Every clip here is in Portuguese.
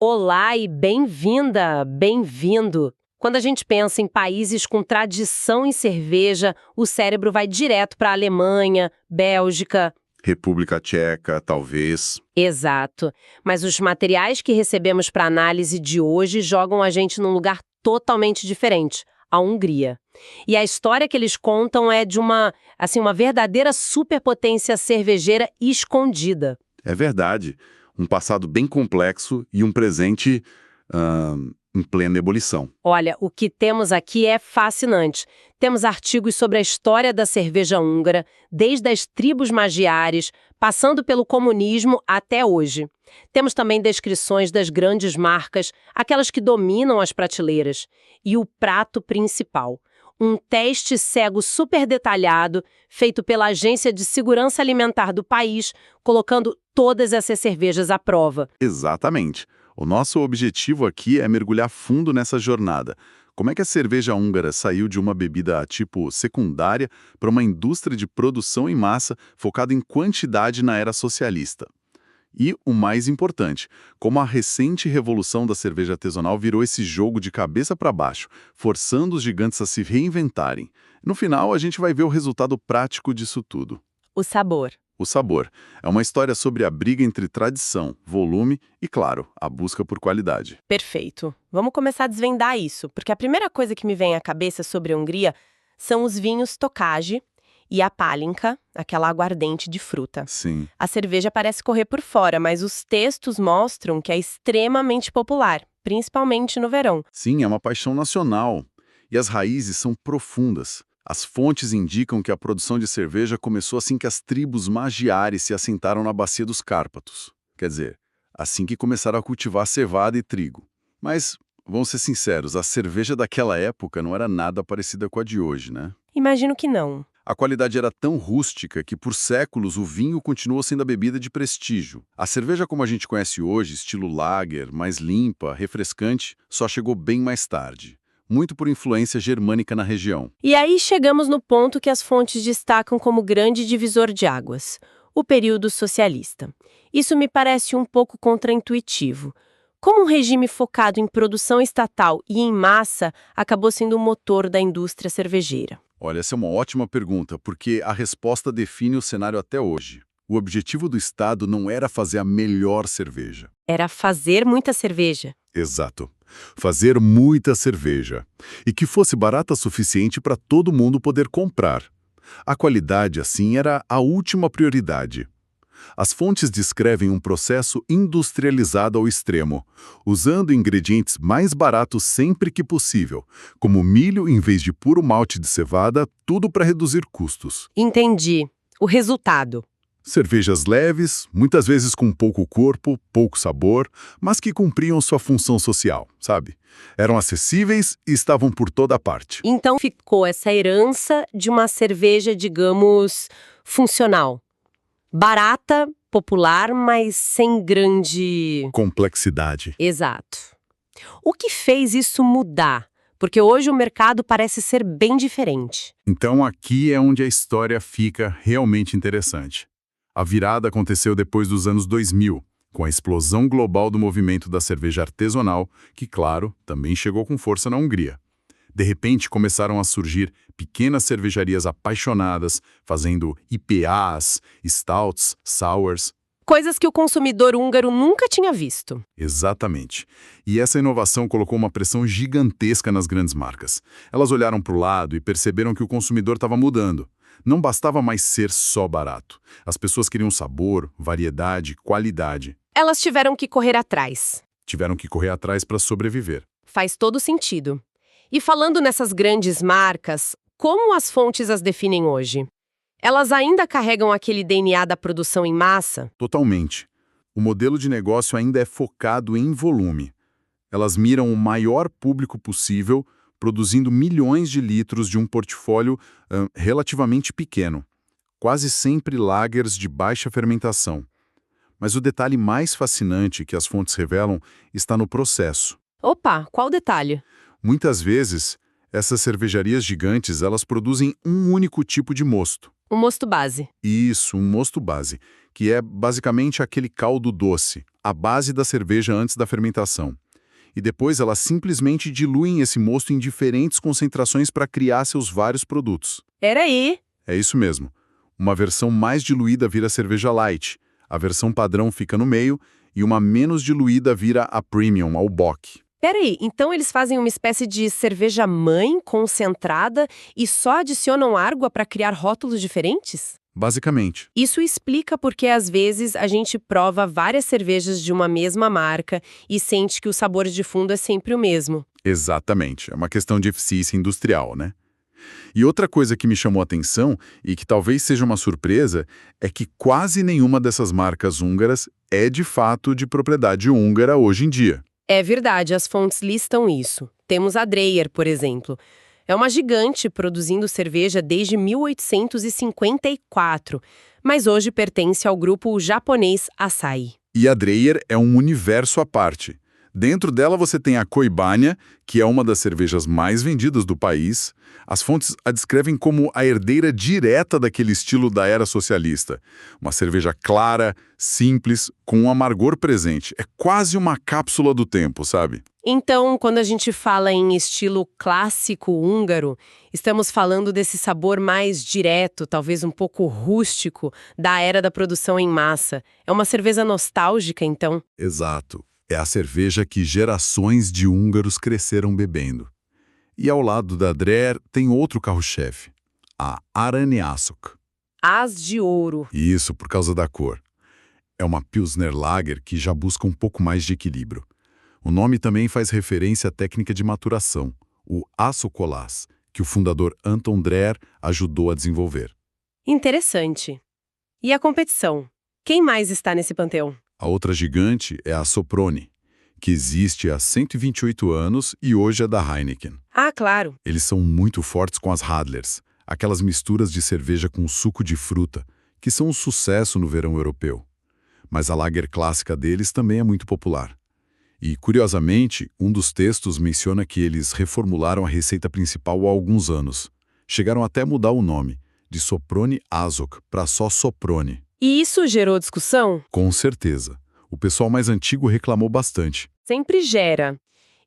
Olá e bem-vinda, bem-vindo. Quando a gente pensa em países com tradição em cerveja, o cérebro vai direto para a Alemanha, Bélgica. República Tcheca, talvez. Exato. Mas os materiais que recebemos para análise de hoje jogam a gente num lugar totalmente diferente, a Hungria. E a história que eles contam é de uma verdadeira superpotência cervejeira escondida. É verdade. Um passado bem complexo e um presente em plena ebulição. Olha, o que temos aqui é fascinante. Temos artigos sobre a história da cerveja húngara, desde as tribos magiares, passando pelo comunismo até hoje. Temos também descrições das grandes marcas, aquelas que dominam as prateleiras. E o prato principal. Um teste cego super detalhado, feito pela Agência de Segurança Alimentar do país, colocando todas essas cervejas à prova. Exatamente. O nosso objetivo aqui é mergulhar fundo nessa jornada. Como é que a cerveja húngara saiu de uma bebida tipo secundária para uma indústria de produção em massa focada em quantidade na era socialista? E, o mais importante, como a recente revolução da cerveja artesanal virou esse jogo de cabeça para baixo, forçando os gigantes a se reinventarem. No final, a gente vai ver o resultado prático disso tudo. O sabor. O sabor. É uma história sobre a briga entre tradição, volume e, claro, a busca por qualidade. Perfeito. Vamos começar a desvendar isso, porque a primeira coisa que me vem à cabeça sobre a Hungria são os vinhos Tokaj e a Pálinka, aquela aguardente de fruta. Sim. A cerveja parece correr por fora, mas os textos mostram que é extremamente popular, principalmente no verão. Sim, é uma paixão nacional. E as raízes são profundas. As fontes indicam que a produção de cerveja começou assim que as tribos magiares se assentaram na bacia dos Cárpatos. Quer dizer, assim que começaram a cultivar cevada e trigo. Mas, vamos ser sinceros, a cerveja daquela época não era nada parecida com a de hoje, né? Imagino que não. A qualidade era tão rústica que, por séculos, o vinho continuou sendo a bebida de prestígio. A cerveja como a gente conhece hoje, estilo lager, mais limpa, refrescante, só chegou bem mais tarde. Muito por influência germânica na região. E aí chegamos no ponto que as fontes destacam como grande divisor de águas, o período socialista. Isso me parece um pouco contraintuitivo. Como um regime focado em produção estatal e em massa acabou sendo o motor da indústria cervejeira? Olha, essa é uma ótima pergunta, porque a resposta define o cenário até hoje. O objetivo do Estado não era fazer a melhor cerveja. Era fazer muita cerveja. Exato. Fazer muita cerveja. E que fosse barata o suficiente para todo mundo poder comprar. A qualidade, assim, era a última prioridade. As fontes descrevem um processo industrializado ao extremo, usando ingredientes mais baratos sempre que possível, como milho em vez de puro malte de cevada, tudo para reduzir custos. Entendi. O resultado. Cervejas leves, muitas vezes com pouco corpo, pouco sabor, mas que cumpriam sua função social, sabe? Eram acessíveis e estavam por toda parte. Então ficou essa herança de uma cerveja, digamos, funcional. Barata, popular, mas sem grande... Complexidade. Exato. O que fez isso mudar? Porque hoje o mercado parece ser bem diferente. Então aqui é onde a história fica realmente interessante. A virada aconteceu depois dos anos 2000, com a explosão global do movimento da cerveja artesanal, que, claro, também chegou com força na Hungria. De repente, começaram a surgir pequenas cervejarias apaixonadas, fazendo IPAs, stouts, sours. Coisas que o consumidor húngaro nunca tinha visto. Exatamente. E essa inovação colocou uma pressão gigantesca nas grandes marcas. Elas olharam para o lado e perceberam que o consumidor estava mudando. Não bastava mais ser só barato. As pessoas queriam sabor, variedade, qualidade. Elas tiveram que correr atrás. Tiveram que correr atrás para sobreviver. Faz todo sentido. E falando nessas grandes marcas, como as fontes as definem hoje? Elas ainda carregam aquele DNA da produção em massa? Totalmente. O modelo de negócio ainda é focado em volume. Elas miram o maior público possível, produzindo milhões de litros de um portfólio relativamente pequeno. Quase sempre lagers de baixa fermentação. Mas o detalhe mais fascinante que as fontes revelam está no processo. Opa, qual detalhe? Muitas vezes, essas cervejarias gigantes, elas produzem um único tipo de mosto. O mosto base. Isso, um mosto base, que é basicamente aquele caldo doce, a base da cerveja antes da fermentação. E depois elas simplesmente diluem esse mosto em diferentes concentrações para criar seus vários produtos. Peraí. É isso mesmo. Uma versão mais diluída vira cerveja light, a versão padrão fica no meio e uma menos diluída vira a premium, a Bock. Peraí, então eles fazem uma espécie de cerveja-mãe concentrada e só adicionam água para criar rótulos diferentes? Basicamente. Isso explica porque, às vezes, a gente prova várias cervejas de uma mesma marca e sente que o sabor de fundo é sempre o mesmo. Exatamente. É uma questão de eficiência industrial, né? E outra coisa que me chamou a atenção, e que talvez seja uma surpresa, é que quase nenhuma dessas marcas húngaras é de fato de propriedade húngara hoje em dia. É verdade, as fontes listam isso. Temos a Dreyer, por exemplo. É uma gigante produzindo cerveja desde 1854, mas hoje pertence ao grupo japonês Asahi. E a Dreyer é um universo à parte. Dentro dela você tem a Koibania, que é uma das cervejas mais vendidas do país. As fontes a descrevem como a herdeira direta daquele estilo da era socialista. Uma cerveja clara, simples, com um amargor presente. É quase uma cápsula do tempo, sabe? Então, quando a gente fala em estilo clássico húngaro, estamos falando desse sabor mais direto, talvez um pouco rústico, da era da produção em massa. É uma cerveja nostálgica, então? Exato. É a cerveja que gerações de húngaros cresceram bebendo. E ao lado da Dreyer tem outro carro-chefe, a Aranyaszok. As de ouro. Isso, por causa da cor. É uma Pilsner Lager que já busca um pouco mais de equilíbrio. O nome também faz referência à técnica de maturação, o açocolás, que o fundador Anton Dreyer ajudou a desenvolver. Interessante. E a competição? Quem mais está nesse panteão? A outra gigante é a Soproni, que existe há 128 anos e hoje é da Heineken. Ah, claro. Eles são muito fortes com as Radlers, aquelas misturas de cerveja com suco de fruta, que são um sucesso no verão europeu. Mas a lager clássica deles também é muito popular. E, curiosamente, um dos textos menciona que eles reformularam a receita principal há alguns anos. Chegaram até a mudar o nome, de Soproni Azok para só Soproni. E isso gerou discussão? Com certeza. O pessoal mais antigo reclamou bastante. Sempre gera.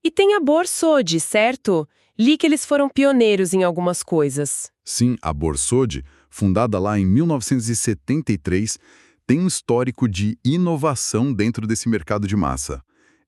E tem a Borsod, certo? Li que eles foram pioneiros em algumas coisas. Sim, a Borsod, fundada lá em 1973, tem um histórico de inovação dentro desse mercado de massa.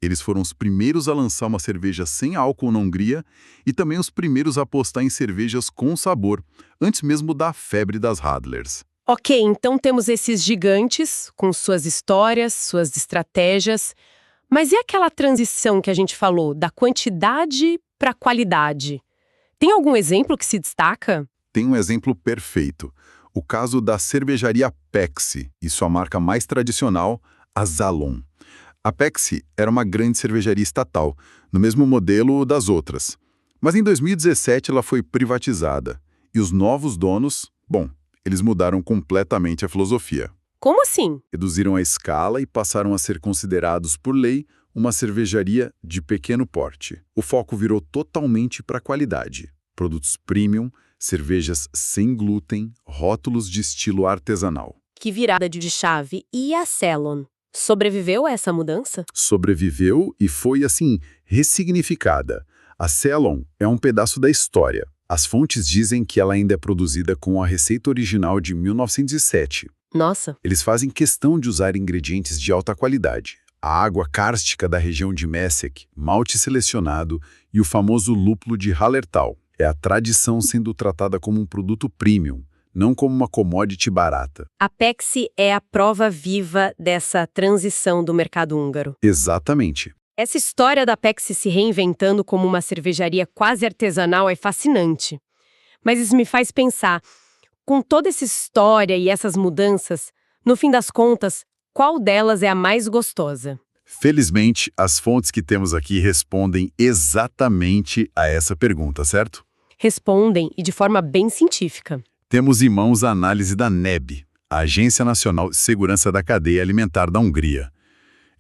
Eles foram os primeiros a lançar uma cerveja sem álcool na Hungria e também os primeiros a apostar em cervejas com sabor, antes mesmo da febre das Radlers. Ok, então temos esses gigantes, com suas histórias, suas estratégias. Mas e aquela transição que a gente falou, da quantidade para a qualidade? Tem algum exemplo que se destaca? Tem um exemplo perfeito. O caso da cervejaria Pepsi e sua marca mais tradicional, a Zalon. A Pepsi era uma grande cervejaria estatal, no mesmo modelo das outras. Mas em 2017 ela foi privatizada. E os novos donos, eles mudaram completamente a filosofia. Como assim? Reduziram a escala e passaram a ser considerados, por lei, uma cervejaria de pequeno porte. O foco virou totalmente para a qualidade. Produtos premium, cervejas sem glúten, rótulos de estilo artesanal. Que virada de chave. E a Cellon? Sobreviveu a essa mudança? Sobreviveu e foi, assim, ressignificada. A Cellon é um pedaço da história. As fontes dizem que ela ainda é produzida com a receita original de 1907. Nossa. Eles fazem questão de usar ingredientes de alta qualidade. A água kárstica da região de Messec, malte selecionado e o famoso lúpulo de Hallertau. É a tradição sendo tratada como um produto premium, não como uma commodity barata. A Pepsi é a prova viva dessa transição do mercado húngaro. Exatamente. Essa história da Pepsi se reinventando como uma cervejaria quase artesanal é fascinante. Mas isso me faz pensar, com toda essa história e essas mudanças, no fim das contas, qual delas é a mais gostosa? Felizmente, as fontes que temos aqui respondem exatamente a essa pergunta, certo? Respondem, e de forma bem científica. Temos em mãos a análise da NEB, a Agência Nacional de Segurança da Cadeia Alimentar da Hungria.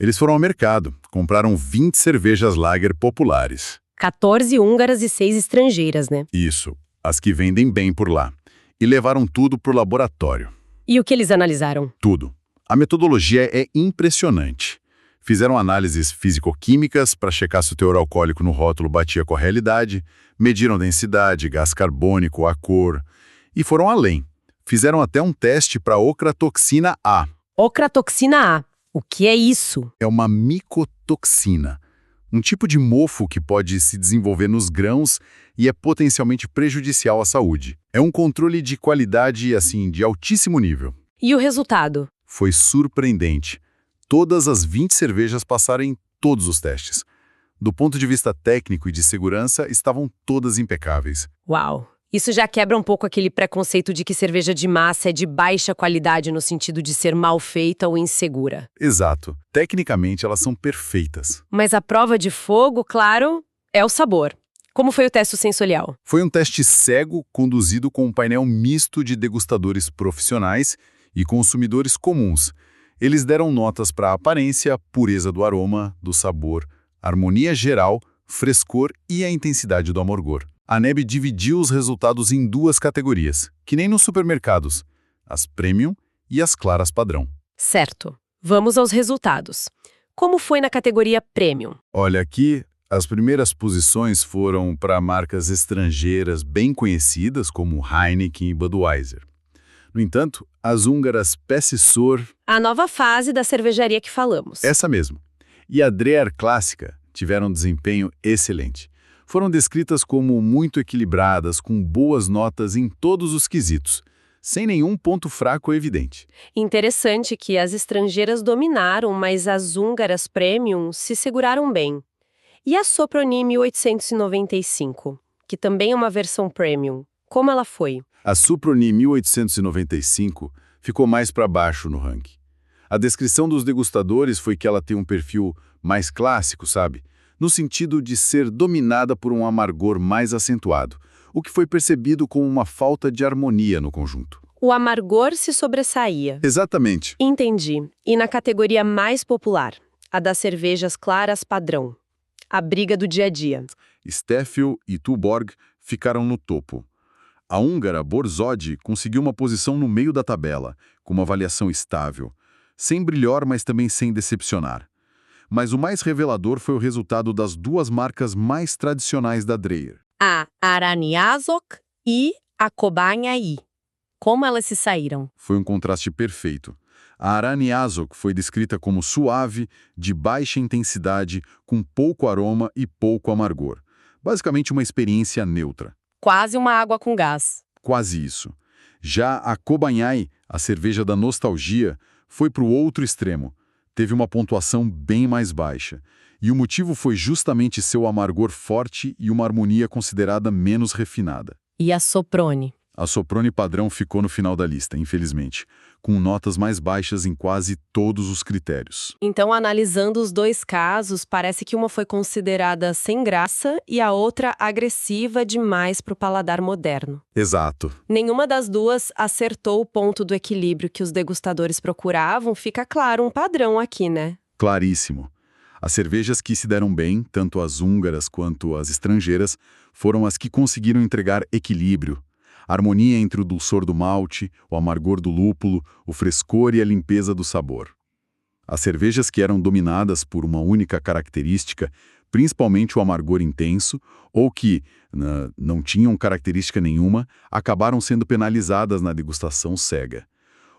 Eles foram ao mercado, compraram 20 cervejas lager populares. 14 húngaras e 6 estrangeiras, né? Isso, as que vendem bem por lá. E levaram tudo para o laboratório. E o que eles analisaram? Tudo. A metodologia é impressionante. Fizeram análises físico-químicas para checar se o teor alcoólico no rótulo batia com a realidade, mediram densidade, gás carbônico, a cor, e foram além. Fizeram até um teste para ocratoxina A. Ocratoxina A. O que é isso? É uma micotoxina, um tipo de mofo que pode se desenvolver nos grãos e é potencialmente prejudicial à saúde. É um controle de qualidade, assim, de altíssimo nível. E o resultado? Foi surpreendente. Todas as 20 cervejas passaram em todos os testes. Do ponto de vista técnico e de segurança, estavam todas impecáveis. Uau! Isso já quebra um pouco aquele preconceito de que cerveja de massa é de baixa qualidade no sentido de ser mal feita ou insegura. Exato. Tecnicamente, elas são perfeitas. Mas a prova de fogo, claro, é o sabor. Como foi o teste sensorial? Foi um teste cego conduzido com um painel misto de degustadores profissionais e consumidores comuns. Eles deram notas para a aparência, pureza do aroma, do sabor, harmonia geral, frescor e a intensidade do amargor. A NEB dividiu os resultados em duas categorias, que nem nos supermercados, as Premium e as claras padrão. Certo. Vamos aos resultados. Como foi na categoria Premium? Olha, aqui as primeiras posições foram para marcas estrangeiras bem conhecidas, como Heineken e Budweiser. No entanto, as húngaras Pestisor... A nova fase da cervejaria que falamos. Essa mesmo. E a Dreher Clássica tiveram um desempenho excelente. Foram descritas como muito equilibradas, com boas notas em todos os quesitos, sem nenhum ponto fraco evidente. Interessante que as estrangeiras dominaram, mas as húngaras Premium se seguraram bem. E a Soproni 1895, que também é uma versão Premium, como ela foi? A Soproni 1895 ficou mais para baixo no ranking. A descrição dos degustadores foi que ela tem um perfil mais clássico, sabe? No sentido de ser dominada por um amargor mais acentuado, o que foi percebido como uma falta de harmonia no conjunto. O amargor se sobressaía. Exatamente. Entendi. E na categoria mais popular, a das cervejas claras padrão, a briga do dia a dia. Steffel e Tuborg ficaram no topo. A húngara Borzodi conseguiu uma posição no meio da tabela, com uma avaliação estável, sem brilhar, mas também sem decepcionar. Mas o mais revelador foi o resultado das duas marcas mais tradicionais da Dreher. A Aranyazok e a Kobányai. Como elas se saíram? Foi um contraste perfeito. A Aranyazok foi descrita como suave, de baixa intensidade, com pouco aroma e pouco amargor. Basicamente uma experiência neutra. Quase uma água com gás. Quase isso. Já a Kobányai, a cerveja da nostalgia, foi para o outro extremo. Teve uma pontuação bem mais baixa. E o motivo foi justamente seu amargor forte e uma harmonia considerada menos refinada. E a Soproni? A Soproni padrão ficou no final da lista, infelizmente, com notas mais baixas em quase todos os critérios. Então, analisando os dois casos, parece que uma foi considerada sem graça e a outra agressiva demais para o paladar moderno. Exato. Nenhuma das duas acertou o ponto do equilíbrio que os degustadores procuravam, fica claro um padrão aqui, né? Claríssimo. As cervejas que se deram bem, tanto as húngaras quanto as estrangeiras, foram as que conseguiram entregar equilíbrio. Harmonia entre o dulçor do malte, o amargor do lúpulo, o frescor e a limpeza do sabor. As cervejas que eram dominadas por uma única característica, principalmente o amargor intenso, ou que não tinham característica nenhuma, acabaram sendo penalizadas na degustação cega.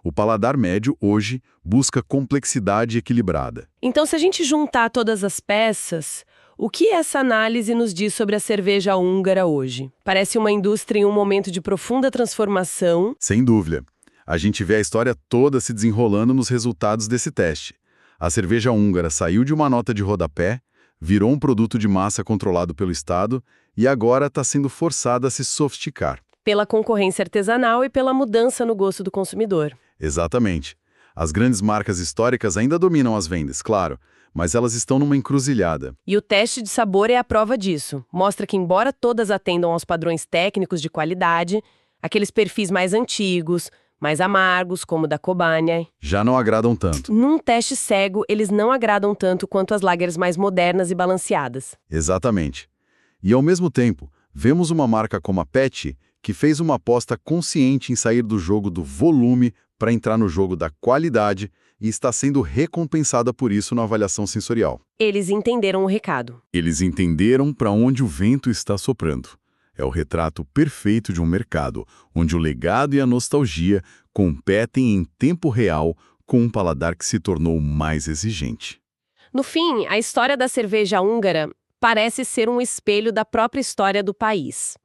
O paladar médio, hoje, busca complexidade equilibrada. Então, se a gente juntar todas as peças, o que essa análise nos diz sobre a cerveja húngara hoje? Parece uma indústria em um momento de profunda transformação. Sem dúvida. A gente vê a história toda se desenrolando nos resultados desse teste. A cerveja húngara saiu de uma nota de rodapé, virou um produto de massa controlado pelo Estado e agora está sendo forçada a se sofisticar. Pela concorrência artesanal e pela mudança no gosto do consumidor. Exatamente. As grandes marcas históricas ainda dominam as vendas, claro, mas elas estão numa encruzilhada. E o teste de sabor é a prova disso. Mostra que, embora todas atendam aos padrões técnicos de qualidade, aqueles perfis mais antigos, mais amargos, como o da Kobányai, já não agradam tanto. Num teste cego, eles não agradam tanto quanto as lagers mais modernas e balanceadas. Exatamente. E, ao mesmo tempo, vemos uma marca como a Pet, que fez uma aposta consciente em sair do jogo do volume para entrar no jogo da qualidade e está sendo recompensada por isso na avaliação sensorial. Eles entenderam o recado. Eles entenderam para onde o vento está soprando. É o retrato perfeito de um mercado, onde o legado e a nostalgia competem em tempo real com um paladar que se tornou mais exigente. No fim, a história da cerveja húngara parece ser um espelho da própria história do país.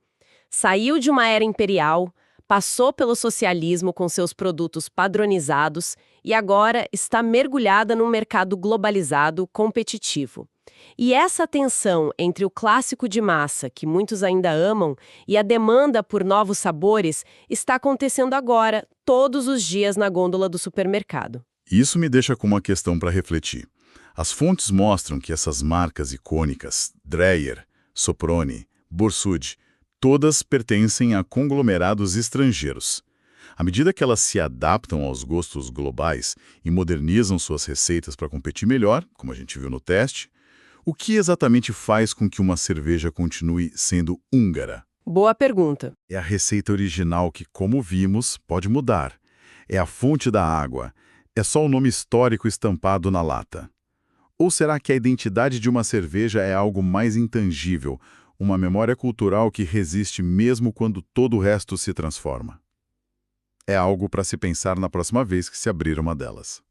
Saiu de uma era imperial, passou pelo socialismo com seus produtos padronizados e agora está mergulhada num mercado globalizado, competitivo. E essa tensão entre o clássico de massa, que muitos ainda amam, e a demanda por novos sabores está acontecendo agora, todos os dias na gôndola do supermercado. Isso me deixa com uma questão para refletir. As fontes mostram que essas marcas icônicas, Dreyer, Soproni, Borsud, todas pertencem a conglomerados estrangeiros. À medida que elas se adaptam aos gostos globais e modernizam suas receitas para competir melhor, como a gente viu no teste, o que exatamente faz com que uma cerveja continue sendo húngara? Boa pergunta. É a receita original que, como vimos, pode mudar. É a fonte da água. É só o nome histórico estampado na lata. Ou será que a identidade de uma cerveja é algo mais intangível, uma memória cultural que resiste mesmo quando todo o resto se transforma? É algo para se pensar na próxima vez que se abrir uma delas.